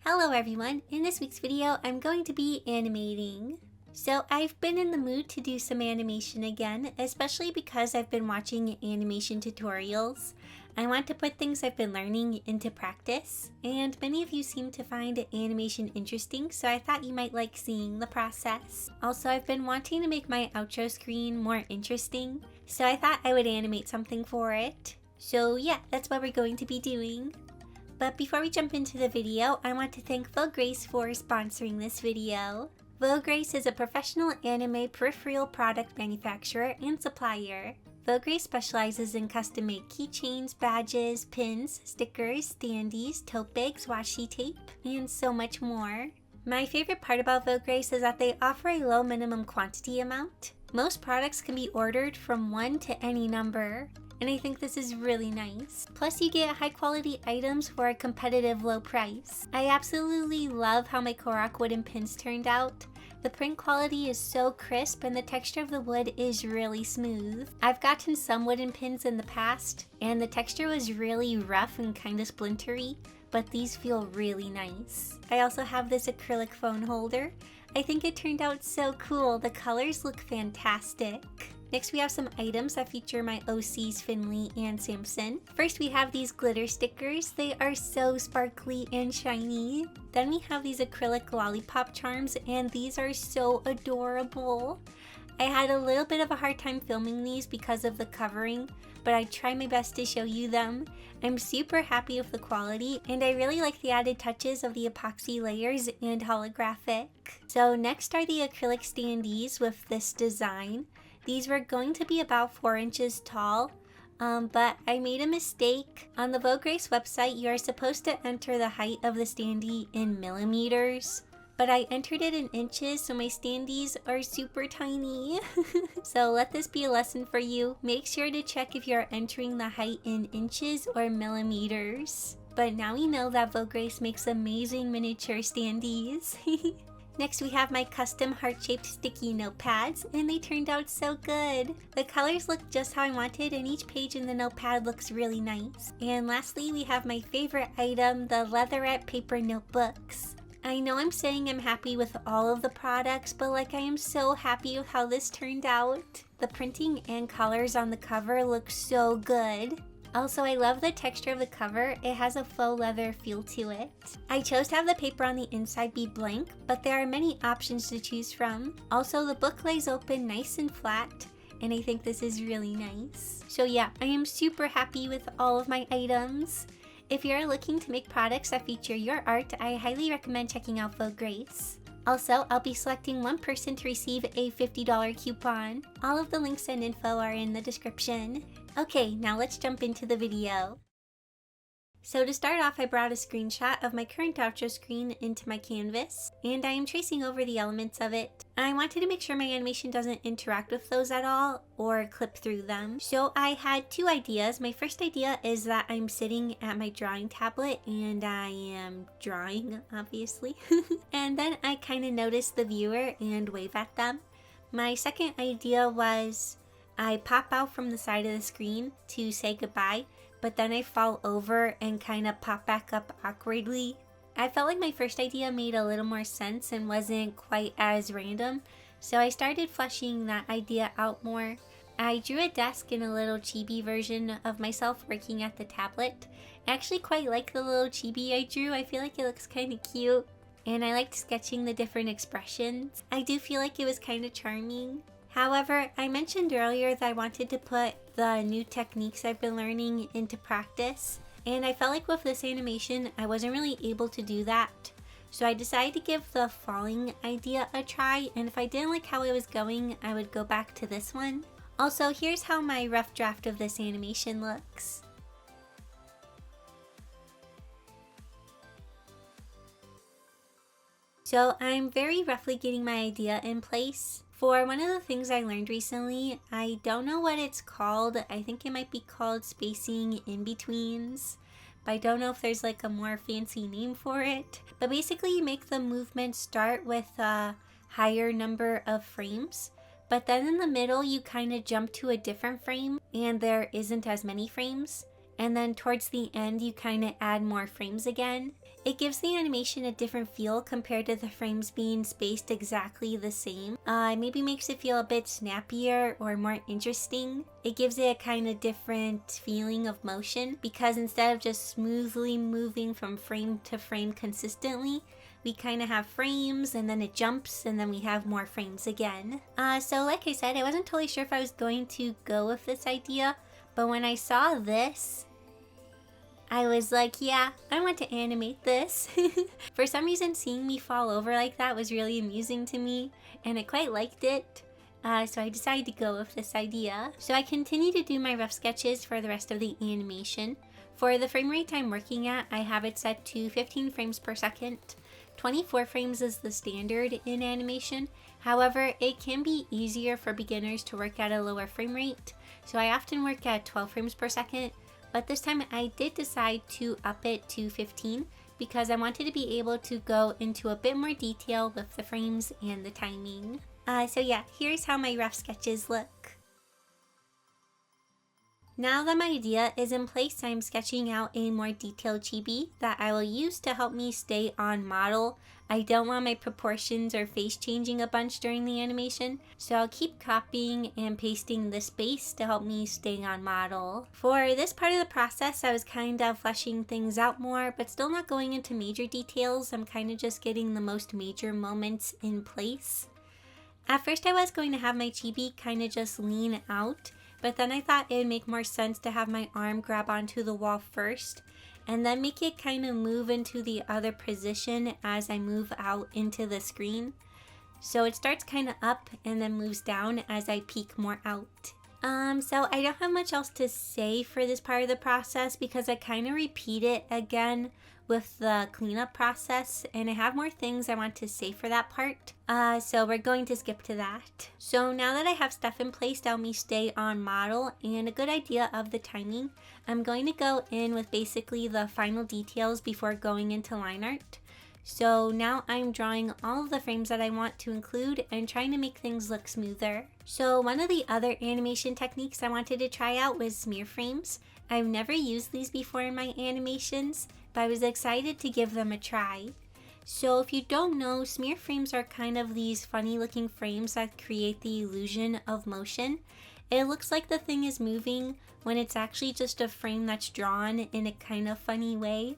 Hello everyone, in this week's video I'm going to be animating. So I've been in the mood to do some animation again, especially because I've been watching animation tutorials. I want to put things I've been learning into practice, and many of you seem to find animation interesting, so I thought you might like seeing the process. Also, I've been wanting to make my outro screen more interesting, so I thought I would animate something for it. So yeah, that's what we're going to be doing. But before we jump into the video, I want to thank Vogue Grace for sponsoring this video. Vogue Grace is a professional anime peripheral product manufacturer and supplier. Vogue Grace specializes in custom-made keychains, badges, pins, stickers, standees, tote bags, washi tape, and so much more. My favorite part about Vogue Grace is that they offer a low minimum quantity amount. Most products can be ordered from 1 to any number, and I think this is really nice. Plus you get high quality items for a competitive low price. I absolutely love how my Korok wooden pins turned out. The print quality is so crisp and the texture of the wood is really smooth. I've gotten some wooden pins in the past and the texture was really rough and kinda splintery, but these feel really nice. I also have this acrylic phone holder. I think it turned out so cool. The colors look fantastic. Next we have some items that feature my OCs Finley and Samson. First we have these glitter stickers. They are so sparkly and shiny. Then we have these acrylic lollipop charms and these are so adorable. I had a little bit of a hard time filming these because of the covering, but I tried my best to show you them. I'm super happy with the quality and I really like the added touches of the epoxy layers and holographic. So next are the acrylic standees with this design. These were going to be about 4 inches tall, but I made a mistake. On the Vogue Grace website, you are supposed to enter the height of the standee in millimeters, but I entered it in inches, so my standees are super tiny. So let this be a lesson for you. Make sure to check if you're entering the height in inches or millimeters. But now we know that Vogue Grace makes amazing miniature standees. Next we have my custom heart-shaped sticky notepads, and they turned out so good. The colors look just how I wanted and each page in the notepad looks really nice. And lastly we have my favorite item, the leatherette paper notebooks. I know I'm saying I'm happy with all of the products, but like I am so happy with how this turned out. The printing and colors on the cover look so good. Also, I love the texture of the cover. It has a faux leather feel to it. I chose to have the paper on the inside be blank, but there are many options to choose from. Also, the book lays open nice and flat, and I think this is really nice. So yeah, I am super happy with all of my items. If you're looking to make products that feature your art, I highly recommend checking out Vogue Grace. Also, I'll be selecting one person to receive a $50 coupon. All of the links and info are in the description. Okay, now let's jump into the video. So to start off, I brought a screenshot of my current outro screen into my canvas, and I am tracing over the elements of it. I wanted to make sure my animation doesn't interact with those at all or clip through them. So I had 2 ideas. My first idea is that I'm sitting at my drawing tablet and I am drawing, obviously. And then I kind of notice the viewer and wave at them. My second idea was I pop out from the side of the screen to say goodbye, but then I fall over and kind of pop back up awkwardly. I felt like my first idea made a little more sense and wasn't quite as random, so I started fleshing that idea out more. I drew a desk in a little chibi version of myself working at the tablet. I actually quite like the little chibi I drew. I feel like it looks kind of cute, and I liked sketching the different expressions. I do feel like it was kind of charming. However, I mentioned earlier that I wanted to put the new techniques I've been learning into practice, and I felt like with this animation I wasn't really able to do that. So I decided to give the falling idea a try, and if I didn't like how it was going, I would go back to this one. Also, here's how my rough draft of this animation looks. So I'm very roughly getting my idea in place. For one of the things I learned recently, I don't know what it's called. I think it might be called spacing in betweens, but I don't know if there's like a more fancy name for it. But basically you make the movement start with a higher number of frames, but then in the middle you kind of jump to a different frame and there isn't as many frames. And then towards the end you kind of add more frames again. It gives the animation a different feel compared to the frames being spaced exactly the same. Maybe makes it feel a bit snappier or more interesting. It gives it a kind of different feeling of motion because instead of just smoothly moving from frame to frame consistently, we kind of have frames and then it jumps and then we have more frames again. So like I said, I wasn't totally sure if I was going to go with this idea, but when I saw this, I was like, yeah, I want to animate this. For some reason, seeing me fall over like that was really amusing to me, and I quite liked it. So I decided to go with this idea. So I continue to do my rough sketches for the rest of the animation. For the frame rate I'm working at, I have it set to 15 frames per second. 24 frames is the standard in animation. However, it can be easier for beginners to work at a lower frame rate. So I often work at 12 frames per second. But this time I did decide to up it to 15 because I wanted to be able to go into a bit more detail with the frames and the timing. So yeah, here's how my rough sketches look. Now that my idea is in place, I'm sketching out a more detailed chibi that I will use to help me stay on model. I don't want my proportions or face changing a bunch during the animation, so I'll keep copying and pasting the space to help me stay on model. For this part of the process, I was kind of fleshing things out more, but still not going into major details. I'm kind of just getting the most major moments in place. At first I was going to have my chibi kind of just lean out, but then I thought it would make more sense to have my arm grab onto the wall first and then make it kind of move into the other position as I move out into the screen. So it starts kind of up and then moves down as I peek more out. So I don't have much else to say for this part of the process because I kind of repeat it again with the cleanup process, and I have more things I want to say for that part. So we're going to skip to that. So now that I have stuff in place to help me stay on model and a good idea of the timing, I'm going to go in with basically the final details before going into line art. So now I'm drawing all of the frames that I want to include and trying to make things look smoother. So one of the other animation techniques I wanted to try out was smear frames. I've never used these before in my animations, but I was excited to give them a try. So if you don't know, smear frames are kind of these funny looking frames that create the illusion of motion. It looks like the thing is moving when it's actually just a frame that's drawn in a kind of funny way.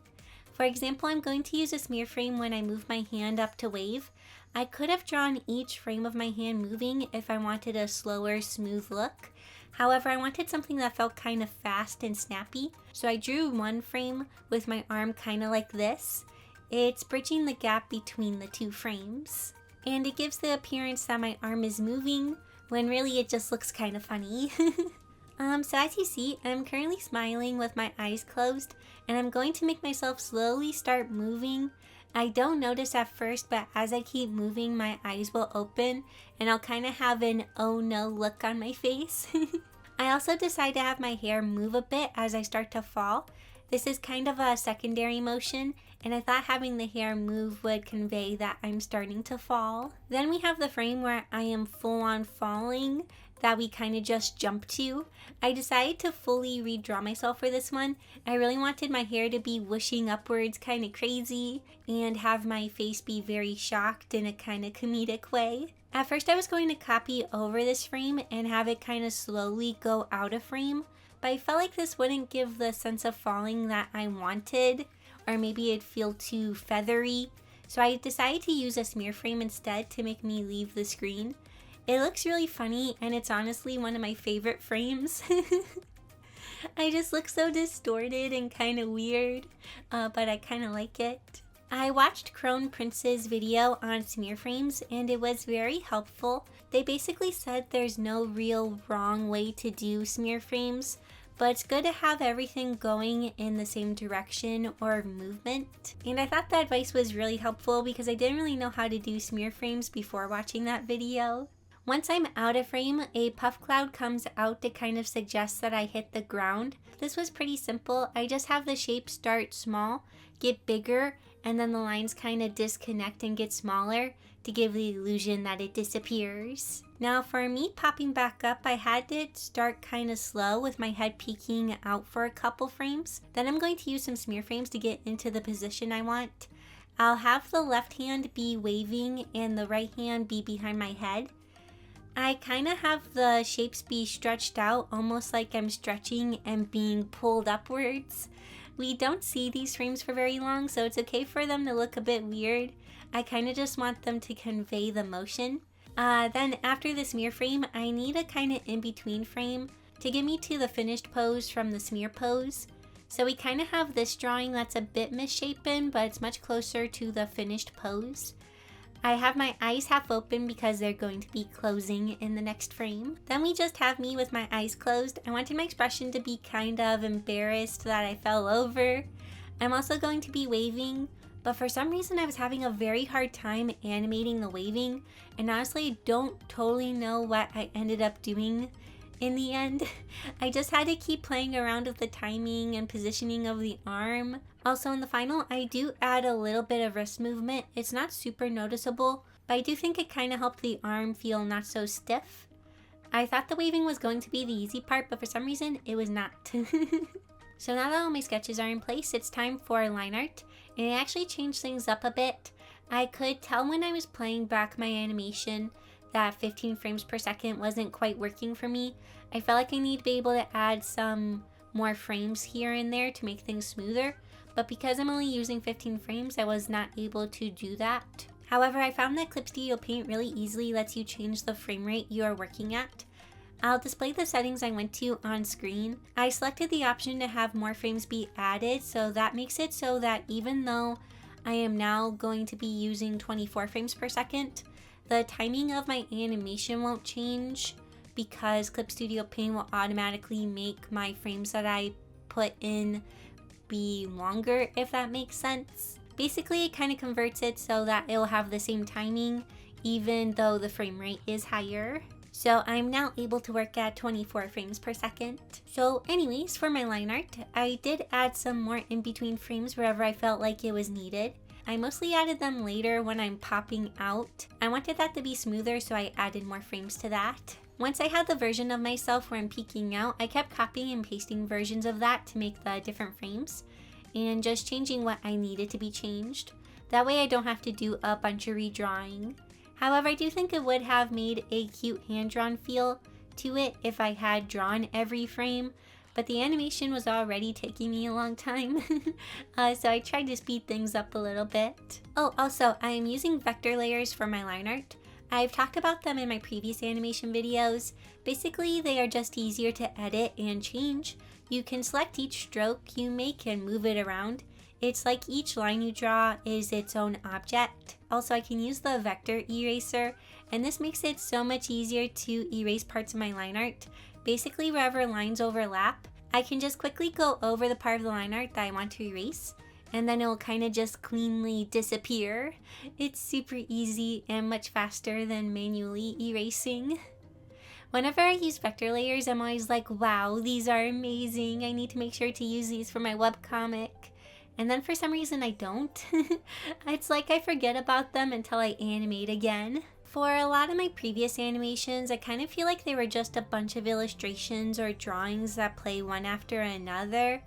For example, I'm going to use a smear frame when I move my hand up to wave. I could have drawn each frame of my hand moving if I wanted a slower, smooth look. However, I wanted something that felt kind of fast and snappy, so I drew one frame with my arm kind of like this. It's bridging the gap between the two frames, and it gives the appearance that my arm is moving when really it just looks kind of funny. So as you see, I'm currently smiling with my eyes closed, and I'm going to make myself slowly start moving. I don't notice at first, but as I keep moving, my eyes will open and I'll kind of have an oh no look on my face. I also decide to have my hair move a bit as I start to fall. This is kind of a secondary motion, and I thought having the hair move would convey that I'm starting to fall. Then we have the frame where I am full on falling that we kind of just jump to. I decided to fully redraw myself for this one. I really wanted my hair to be whooshing upwards kind of crazy and have my face be very shocked in a kind of comedic way. At first I was going to copy over this frame and have it kind of slowly go out of frame, but I felt like this wouldn't give the sense of falling that I wanted, or maybe it'd feel too feathery. So I decided to use a smear frame instead to make me leave the screen. It looks really funny, and it's honestly one of my favorite frames. I just look so distorted and kind of weird, but I kind of like it. I watched Crone Prince's video on smear frames, and it was very helpful. They basically said there's no real wrong way to do smear frames, but it's good to have everything going in the same direction or movement. And I thought that advice was really helpful because I didn't really know how to do smear frames before watching that video. Once I'm out of frame, a puff cloud comes out to kind of suggest that I hit the ground. This was pretty simple. I just have the shape start small, get bigger, and then the lines kind of disconnect and get smaller to give the illusion that it disappears. Now for me popping back up, I had it start kind of slow with my head peeking out for a couple frames. Then I'm going to use some smear frames to get into the position I want. I'll have the left hand be waving and the right hand be behind my head. I kind of have the shapes be stretched out, almost like I'm stretching and being pulled upwards. We don't see these frames for very long, so it's okay for them to look a bit weird. I kind of just want them to convey the motion. Then after the smear frame, I need a kind of in-between frame to get me to the finished pose from the smear pose. So we kind of have this drawing that's a bit misshapen, but it's much closer to the finished pose. I have my eyes half open because they're going to be closing in the next frame. Then we just have me with my eyes closed. I wanted my expression to be kind of embarrassed that I fell over. I'm also going to be waving, but for some reason I was having a very hard time animating the waving, and honestly I don't totally know what I ended up doing in the end. I just had to keep playing around with the timing and positioning of the arm. Also in the final, I do add a little bit of wrist movement. It's not super noticeable, but I do think it kind of helped the arm feel not so stiff. I thought the waving was going to be the easy part, but for some reason it was not. So now that all my sketches are in place, it's time for line art, and I actually changed things up a bit. I could tell when I was playing back my animation that 15 frames per second wasn't quite working for me. I felt like I need to be able to add some more frames here and there to make things smoother, but because I'm only using 15 frames, I was not able to do that. However, I found that Clip Studio Paint really easily lets you change the frame rate you are working at. I'll display the settings I went to on screen. I selected the option to have more frames be added, so that makes it so that even though I am now going to be using 24 frames per second, the timing of my animation won't change because Clip Studio Paint will automatically make my frames that I put in be longer, if that makes sense. Basically, it kind of converts it so that it will have the same timing even though the frame rate is higher. So I'm now able to work at 24 frames per second. So anyways, for my line art, I did add some more in between frames wherever I felt like it was needed. I mostly added them later when I'm popping out. I wanted that to be smoother, so I added more frames to that. Once I had the version of myself where I'm peeking out, I kept copying and pasting versions of that to make the different frames and just changing what I needed to be changed. That way I don't have to do a bunch of redrawing. However, I do think it would have made a cute hand-drawn feel to it if I had drawn every frame, but the animation was already taking me a long time, so I tried to speed things up a little bit. Oh, also, I am using vector layers for my line art. I've talked about them in my previous animation videos. Basically, they are just easier to edit and change. You can select each stroke you make and move it around. It's like each line you draw is its own object. Also, I can use the vector eraser, and this makes it so much easier to erase parts of my line art. Basically, wherever lines overlap, I can just quickly go over the part of the line art that I want to erase, and then it will kind of just cleanly disappear. It's super easy and much faster than manually erasing. Whenever I use vector layers, I'm always like, wow, these are amazing. I need to make sure to use these for my webcomic. And then for some reason I don't. It's like I forget about them until I animate again. For a lot of my previous animations, I kind of feel like they were just a bunch of illustrations or drawings that play one after another.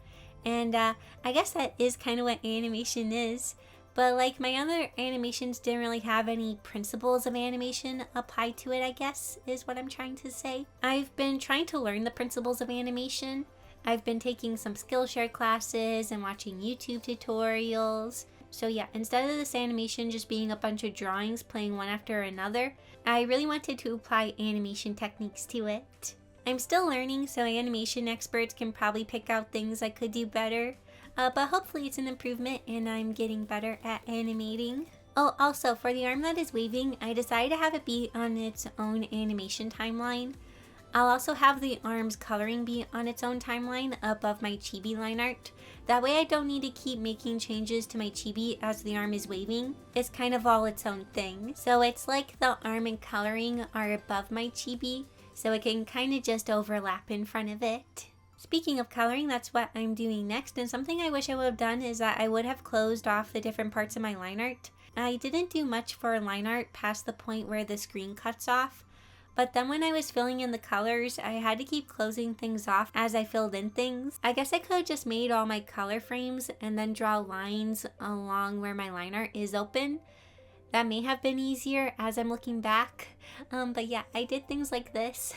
And I guess that is kind of what animation is. But like my other animations didn't really have any principles of animation applied to it, I guess, is what I'm trying to say. I've been trying to learn the principles of animation. I've been taking some Skillshare classes and watching YouTube tutorials. So yeah, instead of this animation just being a bunch of drawings playing one after another, I really wanted to apply animation techniques to it. I'm still learning, so animation experts can probably pick out things I could do better. But hopefully it's an improvement and I'm getting better at animating. Oh, also for the arm that is waving, I decided to have it be on its own animation timeline. I'll also have the arm's coloring be on its own timeline above my chibi line art. That way I don't need to keep making changes to my chibi as the arm is waving. It's kind of all its own thing. So it's like the arm and coloring are above my chibi, so it can kind of just overlap in front of it. Speaking of coloring, that's what I'm doing next, and something I wish I would have done is that I would have closed off the different parts of my line art. I didn't do much for line art past the point where the screen cuts off, But then when I was filling in the colors, I had to keep closing things off as I filled in things. I guess I could have just made all my color frames and then draw lines along where my liner is open. That may have been easier as I'm looking back. But yeah, I did things like this.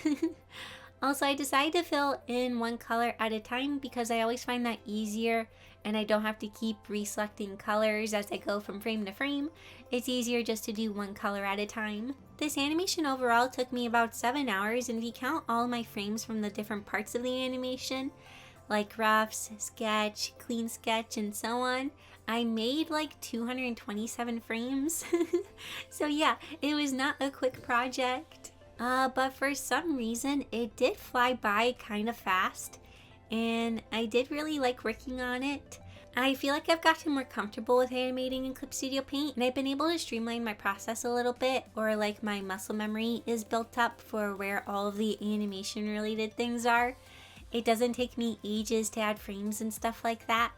Also, I decided to fill in one color at a time because I always find that easier and I don't have to keep reselecting colors as I go from frame to frame. It's easier just to do one color at a time. This animation overall took me about 7 hours, and if you count all my frames from the different parts of the animation, like roughs, sketch, clean sketch, and so on, I made like 227 frames. So yeah, it was not a quick project. But for some reason, it did fly by kind of fast, and I did really like working on it. I feel like I've gotten more comfortable with animating in Clip Studio Paint, and I've been able to streamline my process a little bit, or like my muscle memory is built up for where all of the animation related things are. It doesn't take me ages to add frames and stuff like that.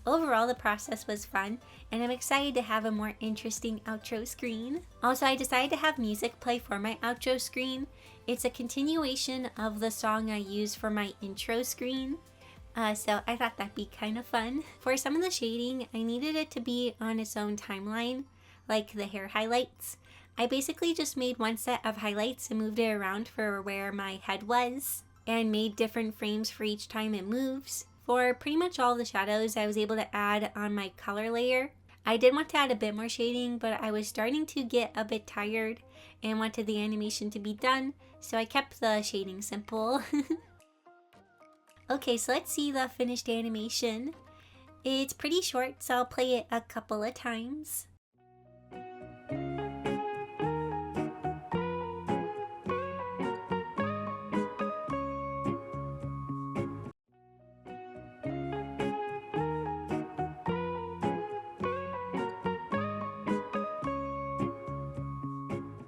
Overall, the process was fun, and I'm excited to have a more interesting outro screen. Also, I decided to have music play for my outro screen. It's a continuation of the song I used for my intro screen, so I thought that'd be kind of fun. For some of the shading, I needed it to be on its own timeline, like the hair highlights. I basically just made one set of highlights and moved it around for where my head was, and made different frames for each time it moves. For pretty much all the shadows, I was able to add on my color layer. I did want to add a bit more shading, but I was starting to get a bit tired and wanted the animation to be done, so I kept the shading simple. Okay, so let's see the finished animation. It's pretty short, so I'll play it a couple of times.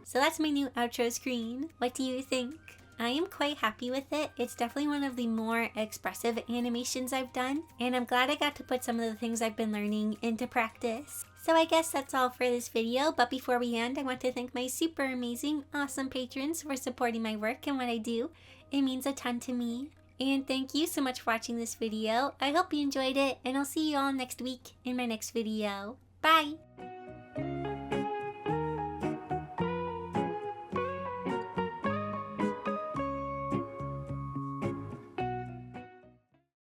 So that's my new outro screen. What do you think? I am quite happy with it. It's definitely one of the more expressive animations I've done, and I'm glad I got to put some of the things I've been learning into practice. So I guess that's all for this video, but before we end, I want to thank my super amazing, awesome patrons for supporting my work and what I do. It means a ton to me. And thank you so much for watching this video. I hope you enjoyed it, and I'll see you all next week in my next video. Bye!